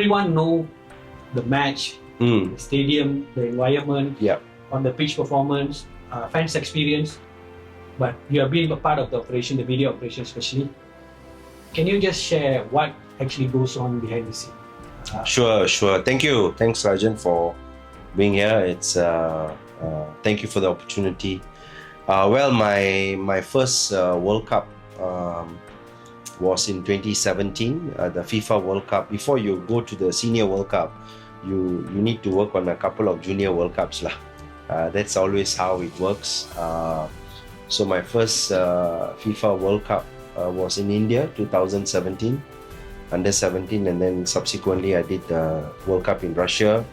everyone know the match, the stadium, the environment, on the pitch performance, fans experience, but you have been a part of the operation, the media operation especially. Can you just share what actually goes on behind the scene? Sure. Thank you. Thanks, Rajan, for being here. It's thank you for the opportunity. Well, my first World Cup was in 2017, the FIFA World Cup. Before you go to the Senior World Cup, you need to work on a couple of Junior World Cups lah. That's always how it works. So my first FIFA World Cup was in India, 2017, under 17, and then subsequently I did the World Cup in Russia.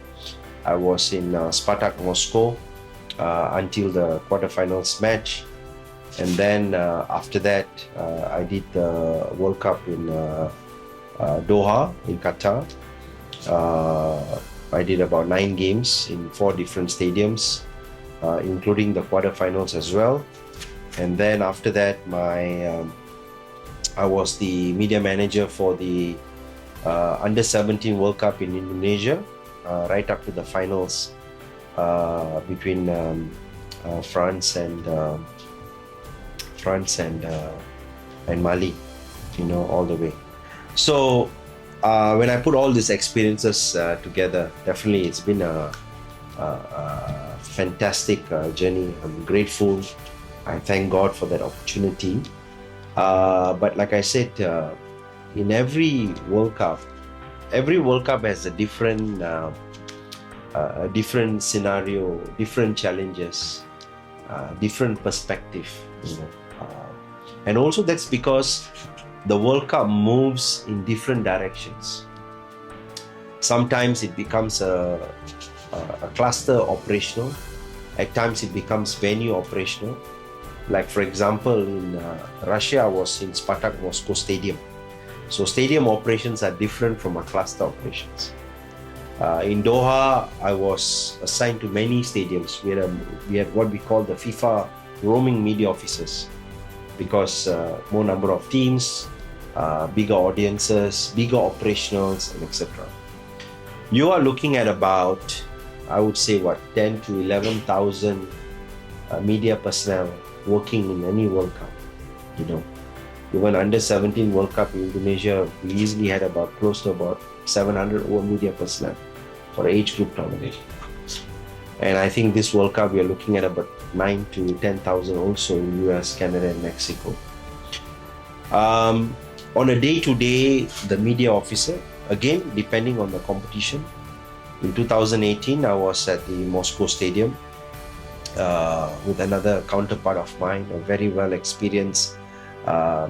I was in Spartak Moscow until the quarterfinals match, and then after that I did the World Cup in Doha in Qatar. I did about 9 games in 4 different stadiums, including the quarterfinals as well. And then after that, I was the media manager for the Under 17 World Cup in Indonesia, right up to the finals between France and Mali, all the way. So when I put all these experiences together, definitely it's been a fantastic journey. I'm grateful. I thank God for that opportunity. But like I said, in every World Cup has a different scenario, different challenges, different perspective. And also that's because the World Cup moves in different directions. Sometimes it becomes a cluster operational. At times it becomes venue operational. Like for example, in Russia, I was in Spartak Moscow Stadium. So stadium operations are different from a cluster operations. In Doha, I was assigned to many stadiums. We had what we call the FIFA roaming media officers, because more number of teams, bigger audiences, bigger operationals, and etc. You are looking at about, I would say, 10 to 11,000 media personnel working in any World Cup. Even under 17 World Cup in Indonesia, we easily had close to about 700 over media personnel for age group tournament. And I think this World Cup we are looking at about 9 to 10,000 also in US, Canada, and Mexico. On a day-to-day, the media officer, again depending on the competition. In 2018, I was at the Moscow Stadium with another counterpart of mine, a very well experienced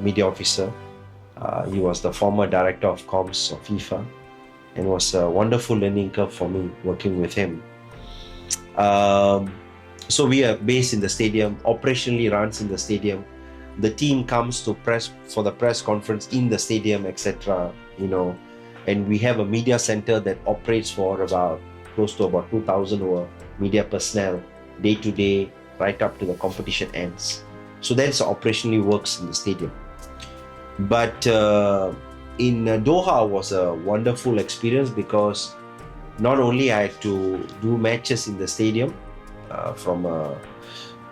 media officer. He was the former director of comms of FIFA, and it was a wonderful learning curve for me working with him. So we are based in the stadium, operationally runs in the stadium. The team comes to press for the press conference in the stadium, etc. And we have a media center that operates for close to about 2,000 over media personnel day to day, right up to the competition ends. So that's operationally works in the stadium. But in Doha was a wonderful experience, because not only I had to do matches in the stadium from a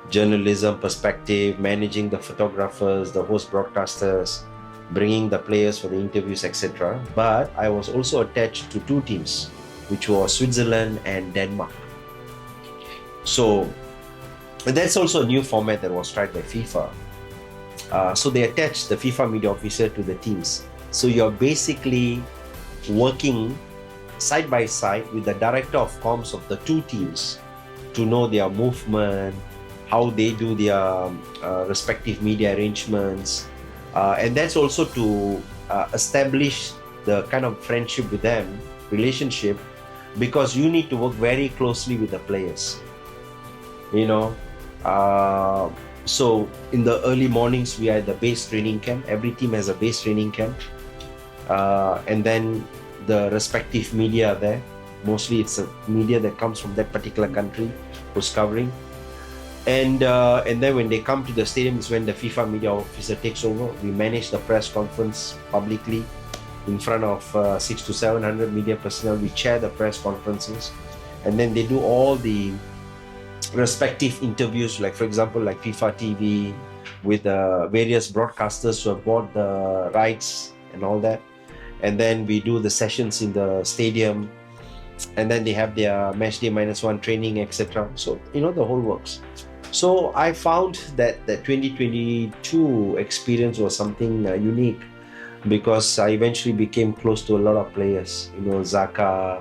journalism perspective, managing the photographers, the host broadcasters, bringing the players for the interviews, etc. But I was also attached to 2 teams, which were Switzerland and Denmark. So that's also a new format that was tried by FIFA. So they attached the FIFA media officer to the teams. So you're basically working side by side with the director of comms of the 2 teams to know their movement, how they do their respective media arrangements. And that's also to establish the kind of friendship with them, relationship, because you need to work very closely with the players. So in the early mornings, we are at the base training camp. Every team has a base training camp. And then the respective media are there. Mostly it's a media that comes from that particular country who's covering. And then when they come to the stadium is when the FIFA media officer takes over. We manage the press conference publicly. in front of 600 to 700 media personnel. We chair the press conferences, and then they do all the respective interviews, like for example, like FIFA TV with various broadcasters who have bought the rights and all that. And then we do the sessions in the stadium, and then they have their matchday -1 training, etc. So the whole works. So I found that the 2022 experience was something unique, because I eventually became close to a lot of players. Zaka,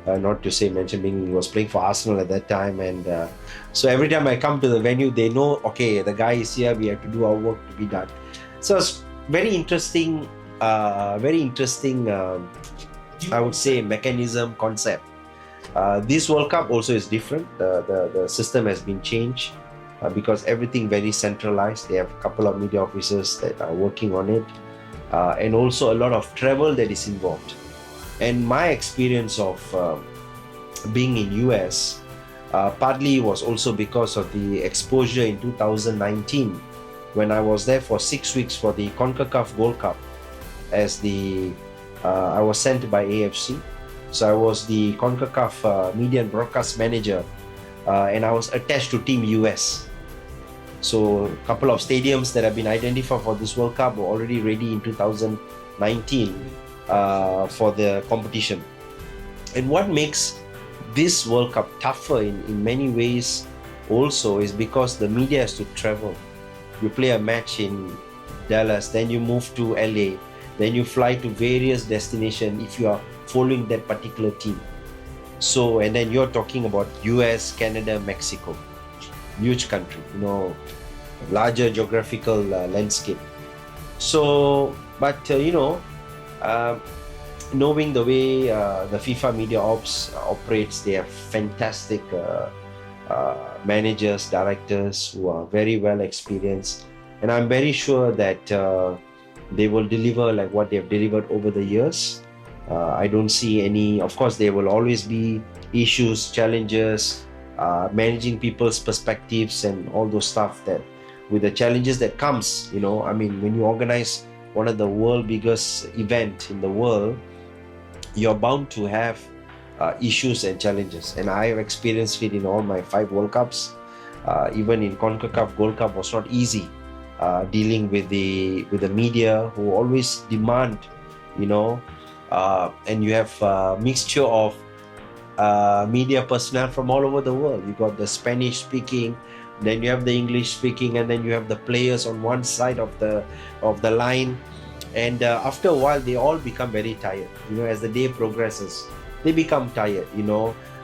not to say mention, he was playing for Arsenal at that time, and so every time I come to the venue, they know, okay, the guy is here, we have to do our work to be done. So it's very interesting, I would say, mechanism, concept. This World Cup also is different. The system has been changed because everything very centralized. They have a couple of media officers that are working on it, and also a lot of travel that is involved. And my experience of being in US partly was also because of the exposure in 2019, when I was there for 6 weeks for the CONCACAF Gold Cup as I was sent by AFC. So I was the CONCACAF media and broadcast manager, and I was attached to Team US. So a couple of stadiums that have been identified for this World Cup were already ready in 2019 for the competition. And what makes this World Cup tougher in many ways also is because the media has to travel. You play a match in Dallas, then you move to LA, then you fly to various destinations if you are following that particular team. So, and then you're talking about US, Canada, Mexico, huge country, larger geographical landscape. So, but knowing the way the FIFA Media Ops operates, they have fantastic managers, directors who are very well experienced, and I'm very sure that they will deliver like what they have delivered over the years. I don't see any. Of course, there will always be issues, challenges, managing people's perspectives and all those stuff that with the challenges that comes, when you organize one of the world biggest event in the world, you're bound to have issues and challenges. And I have experienced it in all my 5 World Cups. Even in CONCACAF Gold Cup was not easy, dealing with the media who always demand, and you have a mixture of media personnel from all over the world. You got the Spanish speaking, then you have the English speaking, and then you have the players on one side of the line. And after a while, they all become very tired. As the day progresses, they become tired.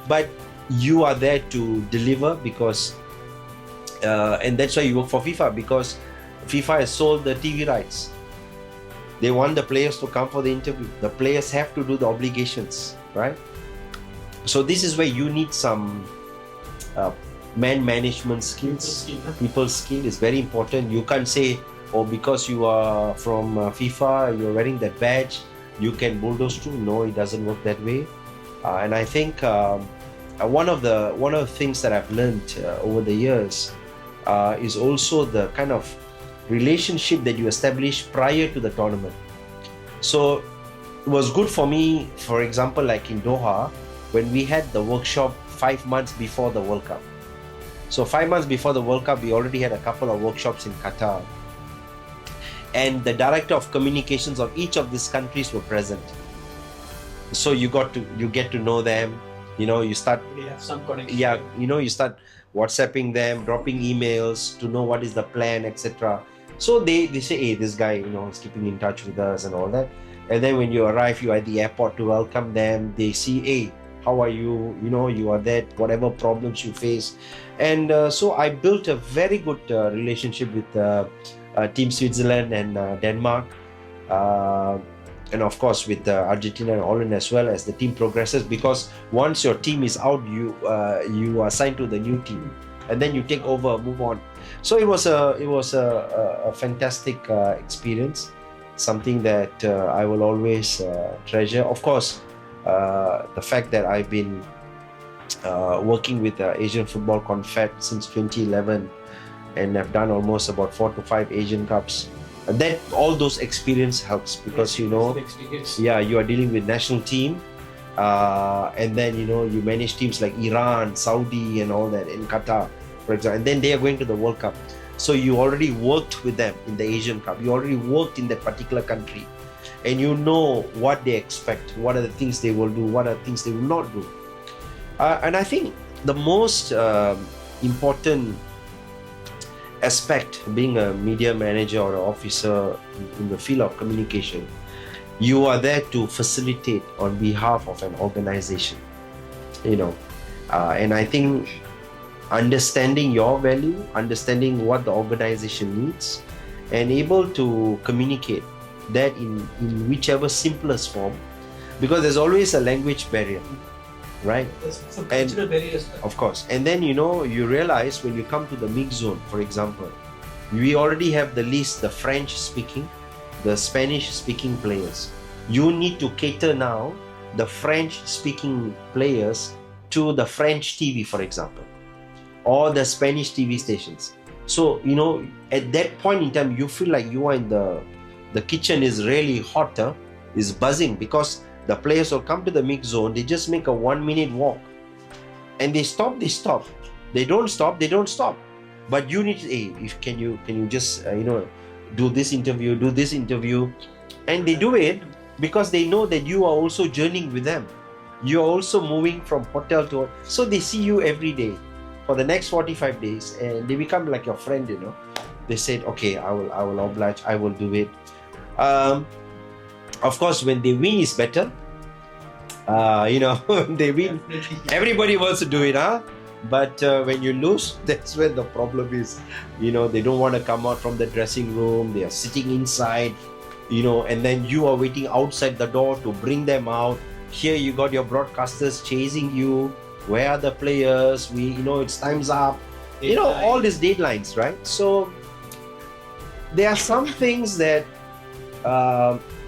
But you are there to deliver because, and that's why you work for FIFA, because FIFA has sold the TV rights. They want the players to come for the interview. The players have to do the obligations, right? So this is where you need some man management skills. People's skill is very important. You can't say, because you are from FIFA, you're wearing that badge, you can bulldoze through. No, it doesn't work that way. And I think one of the things that I've learned over the years is also the kind of relationship that you establish prior to the tournament. So it was good for me, for example, like in Doha, when we had the workshop 5 months before the World Cup. So 5 months before the World Cup, we already had a couple of workshops in Qatar. And the director of communications of each of these countries were present. So you get to know them. You start. They have some connection. Yeah, you start WhatsApping them, dropping emails to know what is the plan, etc. So they say, hey, this guy, is keeping in touch with us and all that. And then when you arrive, you are at the airport to welcome them. They see, hey, how are you? You are there, whatever problems you face. And so I built a very good relationship with Team Switzerland and Denmark. And of course with Argentina and Holland as well, as the team progresses, because once your team is out, you are assigned to the new team, and then you take over, move on. So it was a fantastic experience, something that I will always treasure. Of course, the fact that I've been working with Asian Football Confed since 2011, and I've done almost about 4 to 5 Asian Cups. that all those experience helps because you know, you are dealing with national team, and then you know you manage teams like Iran, Saudi, and all that in Qatar, for example, and then they are going to the World Cup. So you already worked with them in the Asian Cup. You already worked in that particular country, and you know what they expect, what are the things they will do, what are the things they will not do. And I think the most important aspect being a media manager or an officer in the field of communication, you are there to facilitate on behalf of an organization, you know, and I think understanding your value, understanding what the organization needs, and able to communicate that in whichever simplest form, because there's always a language barrier, right? There's some cultural barriers. Of course. And then you know, you realize when you come to the mix zone, for example, we already have the list, the French speaking, the Spanish speaking players. You need to cater now the French speaking players to the French TV, for example, or the Spanish TV stations. So you know, at that point in time, you feel like you are in the kitchen is really hotter, is buzzing, because the players will come to the mix zone, they just make a 1 minute walk, and they stop. They don't stop. But you need to, hey, can you just you know, do this interview, and they do it because they know that you are also journeying with them. You are also moving from hotel to, so they see you every day for the next 45 days, and they become like your friend, you know. They said, okay, I will oblige, I will do it. Of course, when they win is better. You know, when they win, everybody wants to do it, huh? But when you lose, that's when the problem is. You know, they don't want to come out from the dressing room. They are sitting inside, you know, and then you are waiting outside the door to bring them out. Here you got your broadcasters chasing you. Where are the players? You know, it's time's up. You know, all these deadlines, right? So there are some things that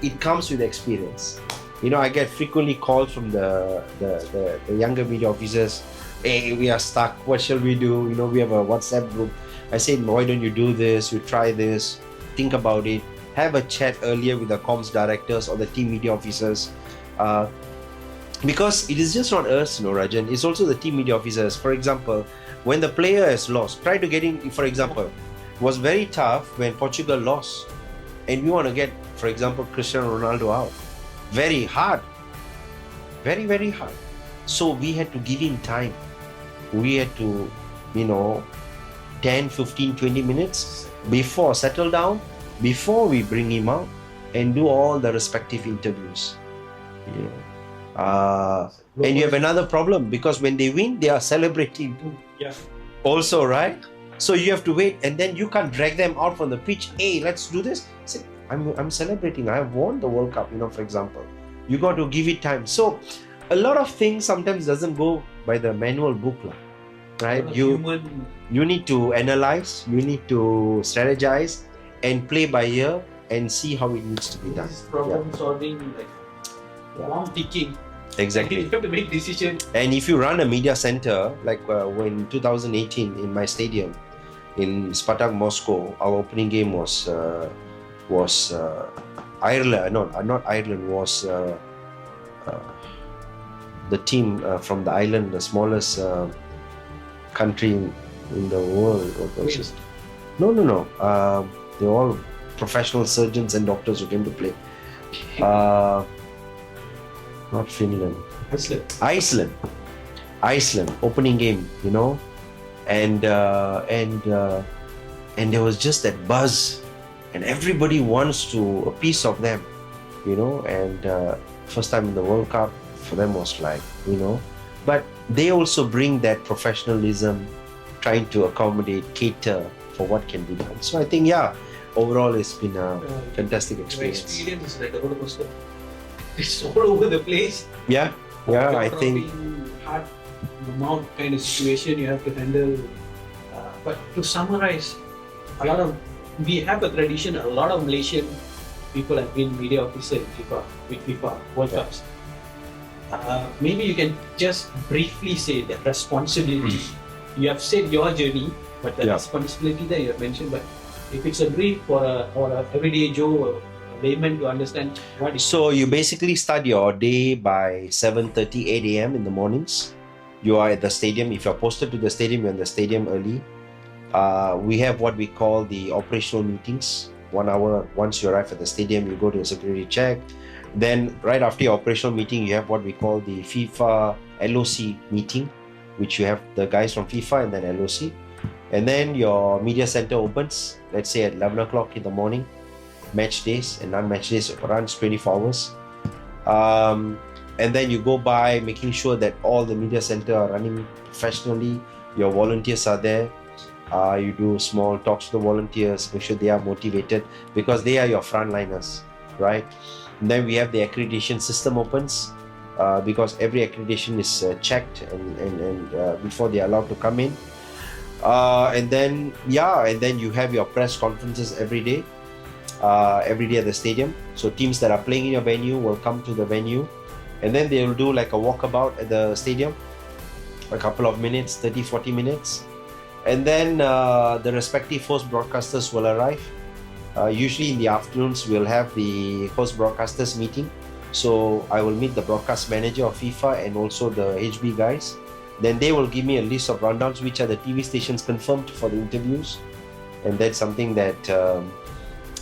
it comes with experience. You know, I get frequently calls from the younger media officers. Hey, we are stuck. What shall we do? You know, we have a WhatsApp group. I say, why don't you do this? You try this. Think about it. Have a chat earlier with the comms directors or the team media officers. Because it is just not us, you know, Rajan. It's also the team media officers. For example, when the player has lost, try to get in, for example, it was very tough when Portugal lost. And we want to get, for example, Cristiano Ronaldo out. Very hard. Very, very hard. So we had to give him time. We had to, you know, 10, 15, 20 minutes before, settle down, before we bring him out and do all the respective interviews. You know. And you have another problem, because when they win, they are celebrating also, right? So you have to wait, and then you can't drag them out from the pitch. Hey, let's do this. Say, I'm celebrating. I have won the World Cup, you know, for example. You got to give it time. So a lot of things sometimes doesn't go by the manual book, right? You need to analyze, you need to strategize and play by ear and see how it needs to be done. This is problem solving, like long thinking. Exactly. You have to make decisions. And if you run a media center, like when 2018 in my stadium in Spartak Moscow, our opening game was Ireland. No, not Ireland. Was the team from the island, the smallest country in the world. No. They're all professional surgeons and doctors who came to play. Not Finland. Iceland. Opening game, you know, and there was just that buzz, and everybody wants to a piece of them, you know. And first time in the World Cup for them was like, you know, but they also bring that professionalism, trying to accommodate, cater for what can be done. So I think, overall it's been a fantastic experience. The experience is like a roller coaster. It's all over the place. I think hard amount kind of situation you have to handle. But to summarize, we have a tradition. A lot of Malaysian people have been media officers in FIFA World Cups. Maybe you can just briefly say the responsibility. You have said your journey, but the responsibility that you have mentioned. But If it's a brief for a everyday Joe, a layman to understand what is. So you basically start your day by 7:30, 8 a.m. in the mornings. You are at the stadium. If you're posted to the stadium, you're in the stadium early. We have what we call the operational meetings. 1 hour once you arrive at the stadium, you go to a security check. Then right after your operational meeting, you have what we call the FIFA LOC meeting, which you have the guys from FIFA and then LOC. And then your media center opens, let's say at 11 o'clock in the morning. Match days and non-match days runs 24 hours. And then you go by making sure that all the media center are running professionally. Your volunteers are there. You do small talks to the volunteers, make sure they are motivated because they are your frontliners, right? And then we have the accreditation system opens because every accreditation is checked and before they are allowed to come in. And then you have your press conferences every day at the stadium. So teams that are playing in your venue will come to the venue, and then they will do like a walkabout at the stadium, a couple of minutes, 30-40 minutes. And then the respective host broadcasters will arrive. Usually in the afternoons, we'll have the host broadcasters meeting. So I will meet the broadcast manager of FIFA and also the HB guys. Then they will give me a list of rundowns, which are the TV stations confirmed for the interviews. And that's something that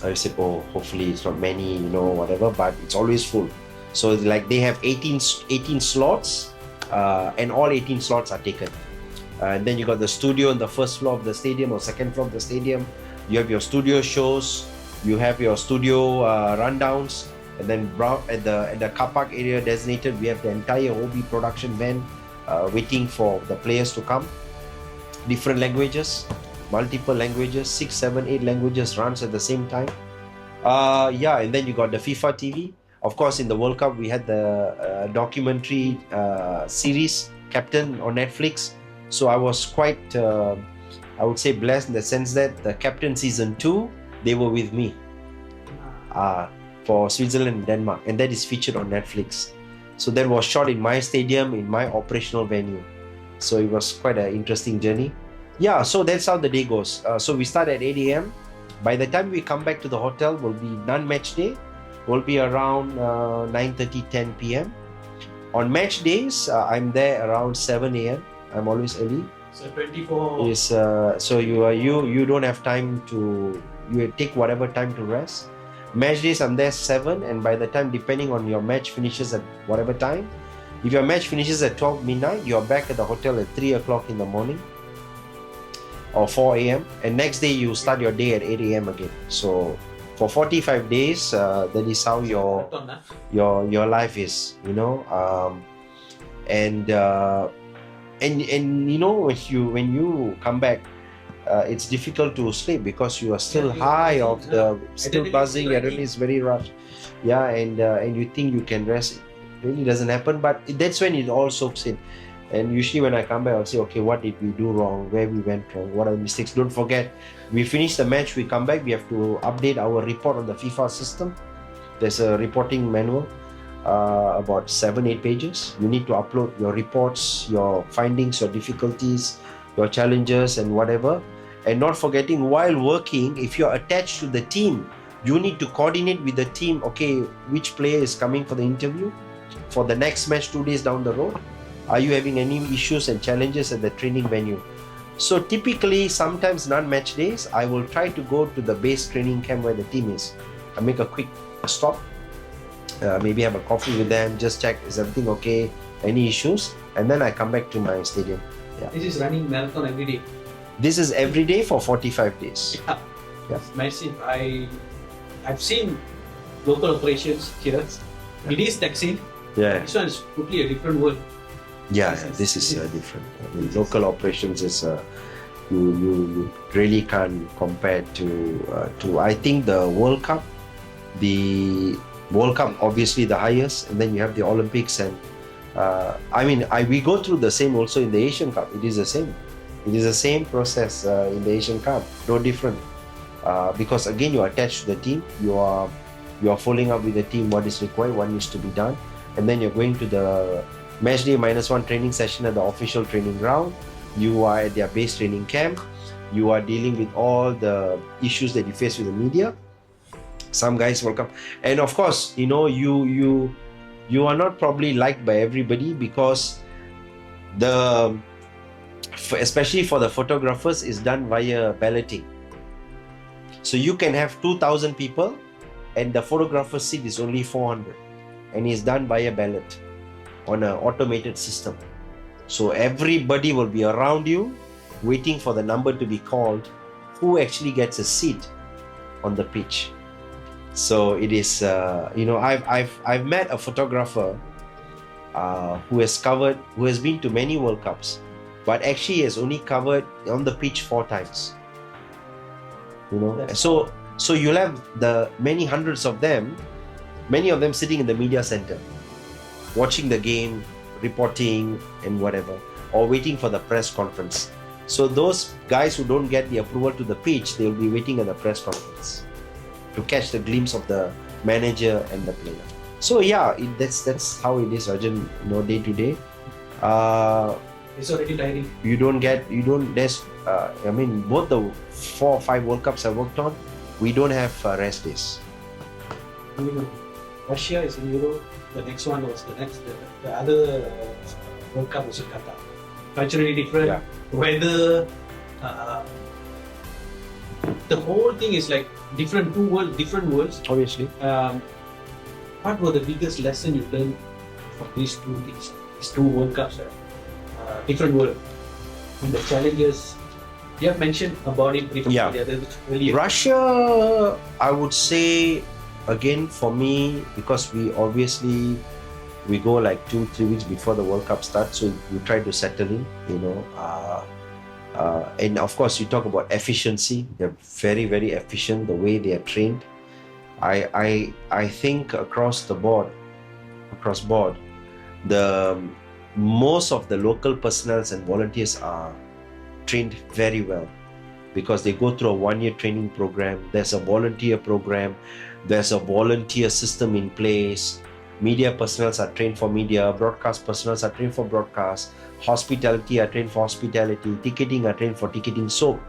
I said, hopefully it's not many, whatever, but it's always full. So it's like they have 18 slots and all 18 slots are taken. And then you got the studio on the first floor of the stadium or second floor of the stadium. You have your studio shows, you have your studio rundowns, and then at the car park area designated, we have the entire OB production van waiting for the players to come. Different languages, multiple languages, 6, 7, 8 languages runs at the same time. And then you got the FIFA TV. Of course, in the World Cup, we had the documentary series Captain on Netflix. So I was quite, I would say, blessed in the sense that the Captain Season 2, they were with me for Switzerland and Denmark. And that is featured on Netflix. So that was shot in my stadium, in my operational venue. So it was quite an interesting journey. Yeah, so that's how the day goes. So we start at 8 a.m. By the time we come back to the hotel, will be non-match day. Will be around 9:30, 10 p.m. On match days, I'm there around 7 a.m. I'm always early. So 24. Is so you don't have time to take whatever time to rest. Match days I'm there 7, and by the time, depending on your match finishes at whatever time, if your match finishes at 12 midnight, you're back at the hotel at 3 o'clock in the morning or 4 a.m. and next day you start your day at 8 a.m. again. So for 45 days, that is how your life is, and when you come back, it's difficult to sleep because you are still high of the still buzzing. Adrenaline is very rush, and you think you can rest. It really doesn't happen, but that's when it all soaks in. And usually when I come back, I'll say, okay, what did we do wrong? Where we went wrong? What are the mistakes? Don't forget, we finish the match, we come back, we have to update our report on the FIFA system. There's a reporting manual, about 7-8 pages. You need to upload your reports, your findings, your difficulties, your challenges and whatever. And not forgetting, while working, if you're attached to the team, you need to coordinate with the team, okay, which player is coming for the interview for the next match 2 days down the road. Are you having any issues and challenges at the training venue? So typically, sometimes non-match days, I will try to go to the base training camp where the team is. I make a quick stop, maybe have a coffee with them, just check, is everything okay, any issues, and then I come back to my stadium. Yeah. This is running marathon every day. This is every day for 45 days. Yeah. Massive. I've seen local operations here. It is taxing. Yeah. This one is totally a different world. Yeah, this is different. I mean, local operations is you really can't compare to. I think the World Cup obviously the highest, and then you have the Olympics, and we go through the same also in the Asian Cup. It is the same. It is the same process in the Asian Cup. No different, because again you are attached to the team. You are following up with the team what is required, what needs to be done, and then you're going to the Matchday -1 training session at the official training ground. You are at their base training camp. you are dealing with all the issues that you face with the media. Some guys will come, and of course, you know, you are not probably liked by everybody, because especially for the photographers, is done via balloting. So you can have 2,000 people and the photographer's seat is only 400, and it's done by a ballot on an automated system. So everybody will be around you waiting for the number to be called, who actually gets a seat on the pitch. So it is, I've met a photographer who has been to many World Cups, but actually has only covered on the pitch 4 times. You know, so you'll have the many hundreds of them, many of them sitting in the media center, watching the game, reporting and whatever, or waiting for the press conference. So those guys who don't get the approval to the pitch, they'll be waiting at the press conference to catch the glimpse of the manager and the player. So yeah, that's how it is, Rajan, you know, day to day. It's already tiring. There's both the 4 or 5 World Cups I worked on, we don't have rest days. Russia is in Europe. The next one was the other World Cup was in Qatar. Culturally different, Yeah. weather. The whole thing is like different worlds. Obviously. What were the biggest lesson you learned from these two things? These 2 World Cups, different world. And the challenges. You have mentioned about it briefly. Yeah. Earlier. Russia, I would say, again, for me, because we go like 2-3 weeks before the World Cup starts, so you try to settle in, you know. And of course, you talk about efficiency. They're very, very efficient, the way they are trained. I think across board, most of the local personnel and volunteers are trained very well, because they go through a 1-year training program. There's a volunteer program, there's a volunteer system in place. Media personnel are trained for media, broadcast personnel are trained for broadcast, hospitality are trained for hospitality, ticketing are trained for ticketing. So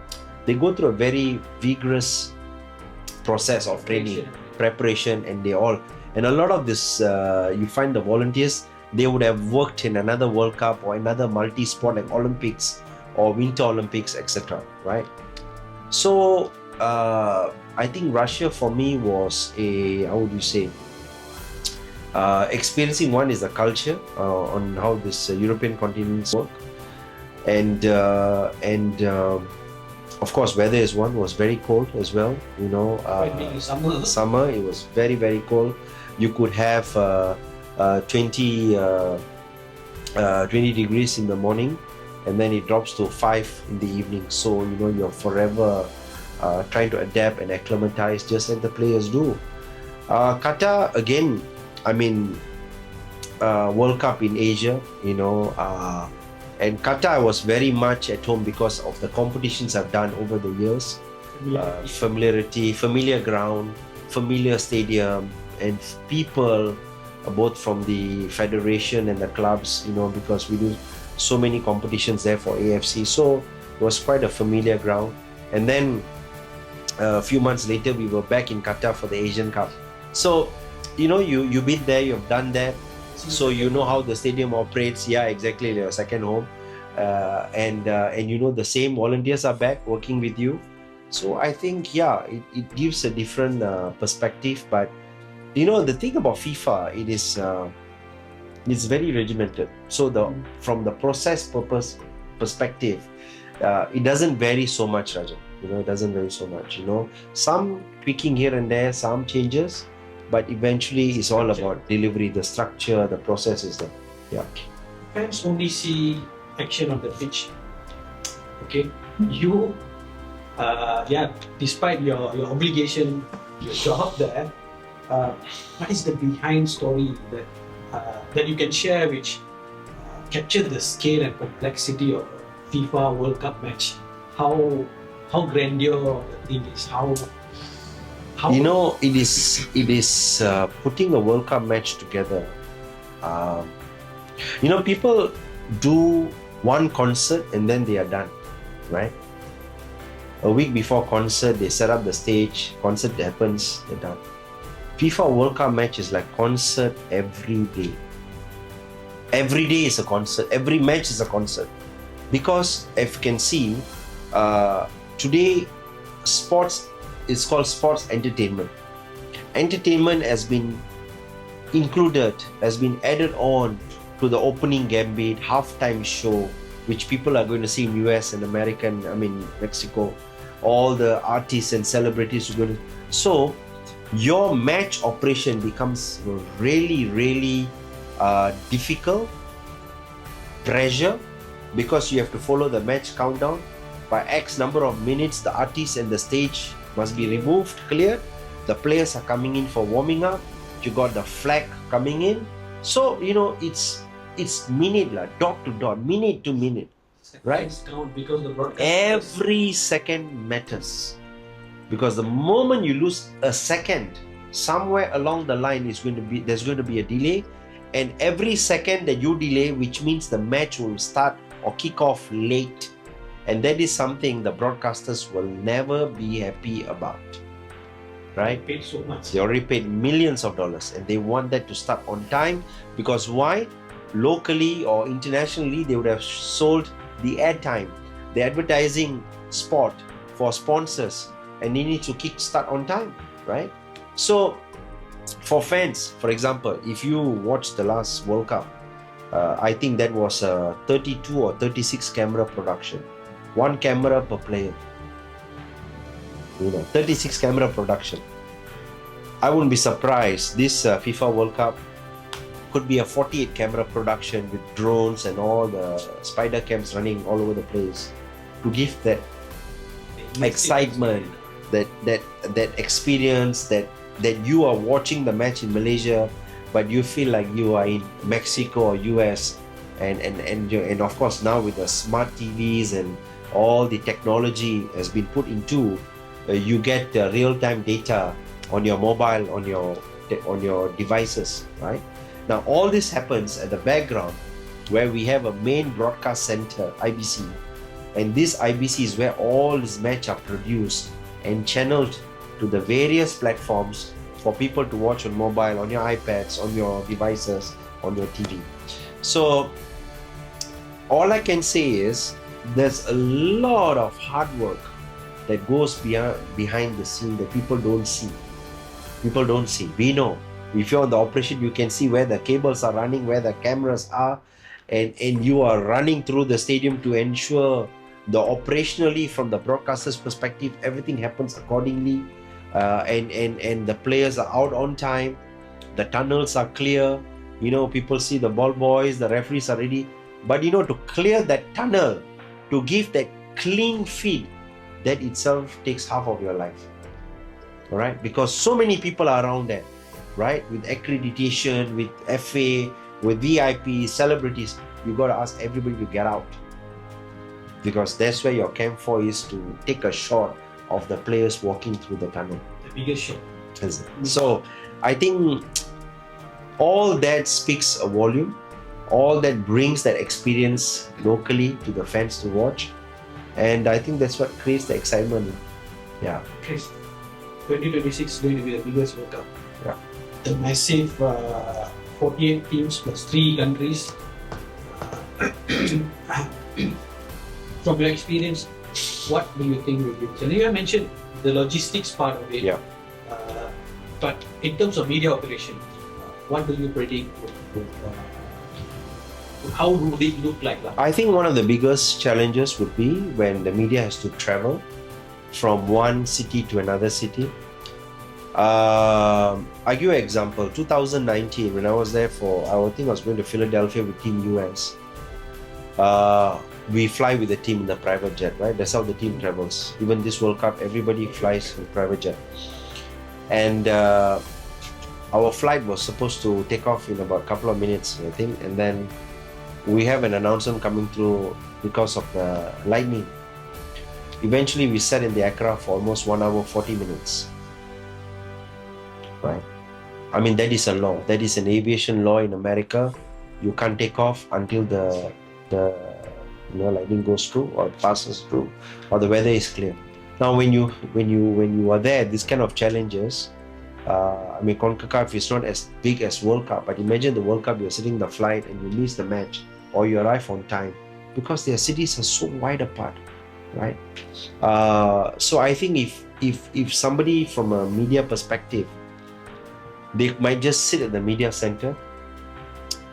they go through a very vigorous process of training, preparation, and a lot of this, you find the volunteers, they would have worked in another World Cup or another multi-sport like Olympics or Winter Olympics, etc. Right? So I think Russia for me was experiencing one is the culture on how this European continents work, and of course weather is one. Was very cold as well. You know, summer it was very, very cold. You could have 20 degrees in the morning, and then it drops to 5 in the evening. So you know, you're forever trying to adapt and acclimatize, just like the players do. Qatar, again, I mean, World Cup in Asia, you know, and Qatar was very much at home because of the competitions I've done over the years. Familiarity, familiar ground, familiar stadium, and people, both from the federation and the clubs, you know, because we do so many competitions there for AFC. So it was quite a familiar ground. And then a few months later, we were back in Qatar for the Asian Cup. So, you know, you've been there, you've done that, so you know how the stadium operates. Yeah, exactly, your second home, and you know, the same volunteers are back working with you. So I think, yeah, it gives a different perspective. But you know, the thing about FIFA, it's very regimented. So from the process perspective, it doesn't vary so much, Rajan. You know, it doesn't vary so much. You know, some tweaking here and there, some changes. But eventually, it's all about delivery, the structure, the process is there. Yeah. Fans only see action on the pitch. Okay, you, despite your obligation, your job there, what is the behind story that you can share, which capture the scale and complexity of a FIFA World Cup match? How grandeur the thing is? How you know, it is putting a World Cup match together. You know, people do one concert and then they are done, right? A week before concert, they set up the stage. Concert happens, they're done. FIFA World Cup match is like concert every day. Every day is a concert. Every match is a concert. Because if you can see, today sports is called sports entertainment. Entertainment has been included, has been added on to the opening gambit, halftime show, which people are going to see in US and Mexico. All the artists and celebrities are going to. So your match operation becomes really, really difficult, pressure, because you have to follow the match countdown. By X number of minutes, the artist and the stage must be removed, cleared. The players are coming in for warming up. You got the flag coming in. So, it's minute, dot to dot, minute to minute. Right? Count because the broadcast every second matters. Because the moment you lose a second, somewhere along the line there's going to be a delay. And every second that you delay, which means the match will start or kick off late. And that is something the broadcasters will never be happy about. Right? They paid so much. They already paid millions of dollars and they want that to start on time. Because why? Locally or internationally, they would have sold the airtime, the advertising spot for sponsors, and they need to kick start on time, right? So for fans, for example, if you watch the last World Cup, I think that was a 32 or 36 camera production, one camera per player. 36 camera production. I wouldn't be surprised this FIFA World Cup could be a 48 camera production with drones and all the spider cams running all over the place to give that excitement, that experience, that you are watching the match in Malaysia, but you feel like you are in Mexico or US, and of course now with the smart TVs and all the technology has been put into, you get real-time data on your mobile, on your devices, right? Now all this happens at the background where we have a main broadcast center, IBC, and this IBC is where all these matches are produced and channeled to the various platforms for people to watch on mobile, on your iPads, on your devices, on your TV. So all I can say is there's a lot of hard work that goes behind the scene that people don't see. People don't see. We know. If you're on the operation, you can see where the cables are running, where the cameras are, and you are running through the stadium to ensure the operationally, from the broadcaster's perspective, everything happens accordingly, and the players are out on time, the tunnels are clear, people see the ball boys, the referees are ready, but to clear that tunnel, to give that clean feed, that itself takes half of your life. All right, because so many people are around there, right? With accreditation, with FA, with VIP, celebrities, you got to ask everybody to get out, because that's where your camp 4 is, to take a shot of the players walking through the tunnel. The biggest shot. So I think all that speaks a volume. All that brings that experience locally to the fans to watch, and I think that's what creates the excitement. Yeah. Okay. 2026 is going to be the biggest World Cup. Yeah. The massive 48 teams plus 3 countries. From your experience, what do you think will be? So you have mentioned the logistics part of it. Yeah. But in terms of media operation, what do you predict? How would it look like? I think one of the biggest challenges would be when the media has to travel from one city to another city. I'll give you an example. 2019, when I was there I think I was going to Philadelphia with Team US. We fly with the team in the private jet, right? That's how the team travels. Even this World Cup, everybody flies with private jet. And our flight was supposed to take off in about a couple of minutes, I think, and then we have an announcement coming through because of the lightning. Eventually, we sat in the aircraft for almost 1 hour, 40 minutes. Right? I mean, that is a law. That is an aviation law in America. You can't take off until the lightning goes through or passes through or the weather is clear. Now, when you are there, this kind of challenges. I mean, CONCACAF is not as big as World Cup, but imagine the World Cup, you're sitting in the flight and you miss the match, or you arrive on time, because their cities are so wide apart, right? So I think if somebody from a media perspective, they might just sit at the media center,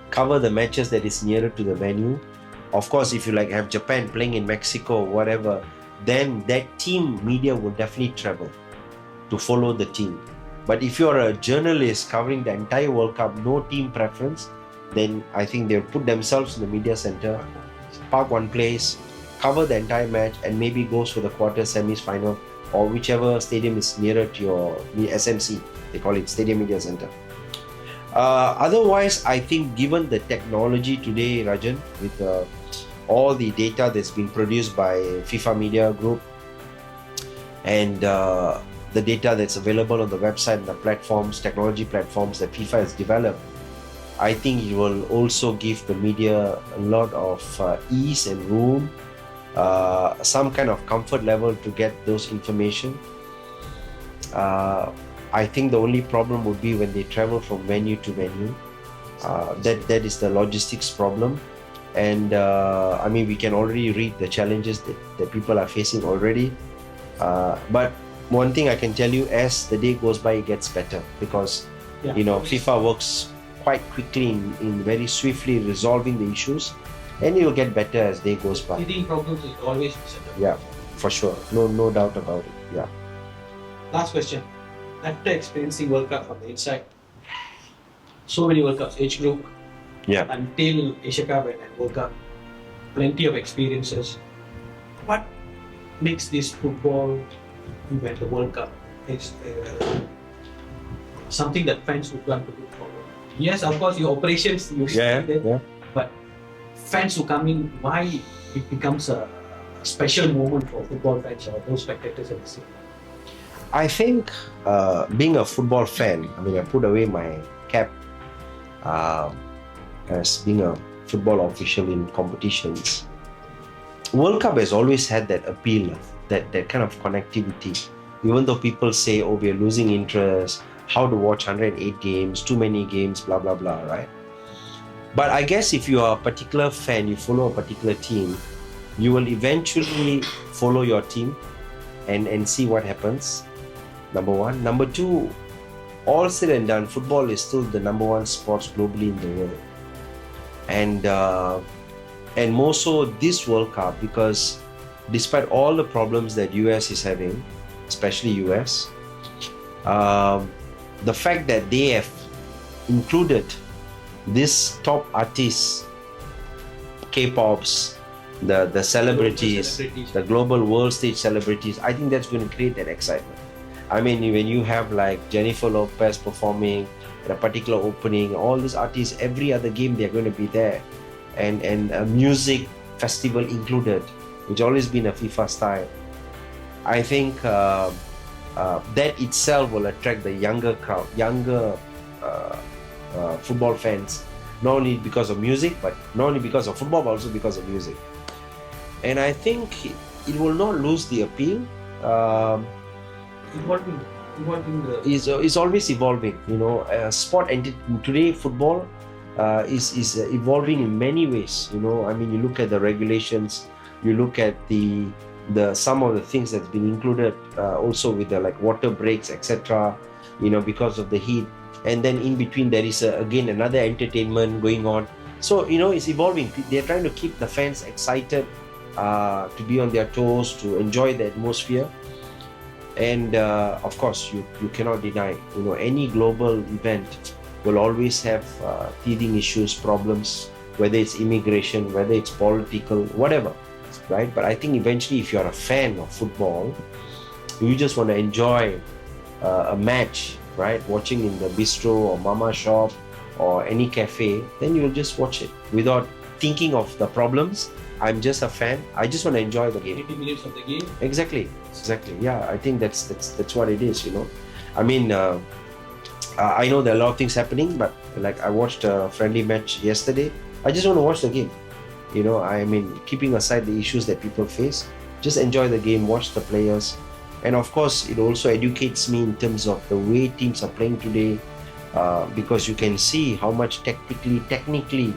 cover the matches that is nearer to the venue. Of course, if you like have Japan playing in Mexico or whatever, then that team media will definitely travel to follow the team. But if you're a journalist covering the entire World Cup, no team preference, then I think they'll put themselves in the media center, park one place, cover the entire match, and maybe goes for the quarter, semis, final, or whichever stadium is nearer to your SMC. They call it Stadium Media Center. Otherwise, I think given the technology today, Rajan, with all the data that's been produced by FIFA Media Group and the data that's available on the website and the platforms, technology platforms that FIFA has developed, I think it will also give the media a lot of ease and room, some kind of comfort level to get those information. I think the only problem would be when they travel from venue to venue. That is the logistics problem. And I mean, we can already read the challenges that people are facing already. But one thing I can tell you, as the day goes by, it gets better, because FIFA works quite quickly in very swiftly resolving the issues, and it will get better as day goes by. Teething problems is always present. Yeah, for sure. No doubt about it. Yeah. Last question. After experiencing World Cup from the inside, so many World Cups, age group, until Asia Cup and World Cup, plenty of experiences. What makes this football event, the World Cup, is something that fans would want to look forward? Yes, of course, your operations, but fans who come in, why it becomes a special moment for football fans or those spectators at the same time? I think being a football fan, I mean, I put away my cap as being a football official in competitions. World Cup has always had that appeal, that kind of connectivity. Even though people say, oh, we are losing interest, how to watch 108 games, too many games, blah, blah, blah, right? But I guess if you are a particular fan, you follow a particular team, you will eventually follow your team and see what happens. Number one. Number two, all said and done, football is still the number one sport globally in the world. And more so this World Cup, because despite all the problems that US is having, especially US, the fact that they have included these top artists, K-pops, the celebrities, the global world stage celebrities, I think that's going to create that excitement. I mean, when you have like Jennifer Lopez performing at a particular opening, all these artists, every other game they're going to be there, and a music festival included, which always been a FIFA style. I think that itself will attract the younger crowd, football fans, not only because of music, but not only because of football, but also because of music. And I think it will not lose the appeal. Is always evolving. Sport and today football is evolving in many ways. I mean, you look at the regulations, you look at the some of the things that's been included also with the like water breaks, etc. Because of the heat, and then in between there is again another entertainment going on. So it's evolving. They're trying to keep the fans excited, to be on their toes, to enjoy the atmosphere. And of course, you cannot deny, any global event will always have teething issues, problems, whether it's immigration, whether it's political, whatever, right? But I think eventually, if you're a fan of football, you just want to enjoy a match, right? Watching in the bistro or mama shop or any cafe, then you'll just watch it without thinking of the problems. I'm just a fan. I just want to enjoy the game. 80 minutes of the game. Exactly. Yeah, I think that's what it is. I mean, I know there are a lot of things happening, but like I watched a friendly match yesterday. I just want to watch the game. I mean, keeping aside the issues that people face, just enjoy the game, watch the players, And of course, it also educates me in terms of the way teams are playing today, because you can see how much technically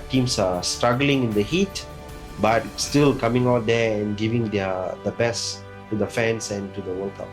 teams are struggling in the heat, but still coming out there and giving the best to the fans and to the World Cup.